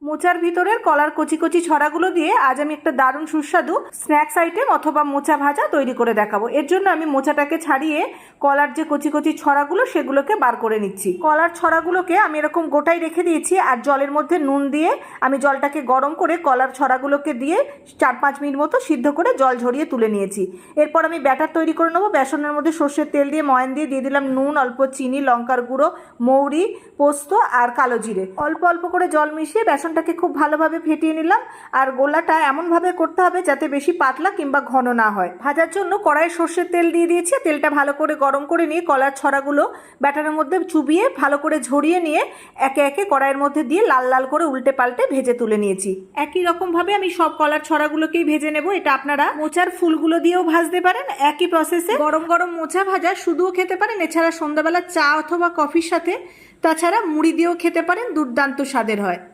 মোচার ভিতরের কলার কচি কচি ছড়াগুলো দিয়ে আজ আমি একটা দারুণ সুস্বাদু স্ন্যাক্স আইটেম অথবা মোচা ভাজা তৈরি করে দেখাবো। এর জন্য আমি মোচাটাকে ছাড়িয়ে কলার যে কচি কচি ছড়াগুলো সেগুলোকে বার করে নিচ্ছি। কলার ছড়াগুলোকে আমি এরকম গোটাই রেখে দিয়েছি আর জলের মধ্যে নুন দিয়ে আমি জলটাকে গরম করে কলার ছড়াগুলোকে দিয়ে 4-5 মিনিট মতো সিদ্ধ করে জল ঝরিয়ে তুলে নিয়েছি। এরপর আমি ব্যাটার তৈরি করে নেবো। বেসনের মধ্যে সর্ষের তেল দিয়ে ময়ান দিয়ে দিলাম নুন, অল্প চিনি, লঙ্কার গুঁড়ো, মৌরি, পোস্ত আর কালো জিরে। অল্প অল্প করে জল মিশিয়ে বেসনটাকে খুব ভালোভাবে ফেটিয়ে নিলাম। আর গোলাটা এমনভাবে করতে হবে যাতে বেশি পাতলা কিংবা ঘন না হয়। ভাজার জন্য কড়াইয়ে সর্ষের তেল দিয়ে দিয়েছি। তেলটা ভালো করে গরম করে নিয়ে কলার ছড়াগুলো ব্যাটারের মধ্যে চুবিয়ে ভালো করে ঝরিয়ে নিয়ে একে একে কড়াইয়ের মধ্যে দিয়ে লাল লাল করে উল্টে পাল্টে ভেজে তুলে নিয়েছি। একই রকমভাবে আমি সব কলার ছড়াগুলোকেই ভেজে নেব। এটা আপনারা মোচার ফুলগুলো দিয়েও ভাজতে পারেন। একই প্রসেসে গরম গরম মোচা ভাজা শুধুও খেতে পারেন, এছাড়া সন্ধ্যাবেলা চা অথবা কফির সাথে, তাছাড়া মুড়ি দিয়েও খেতে পারেন। দুর্দান্ত স্বাদের হয়।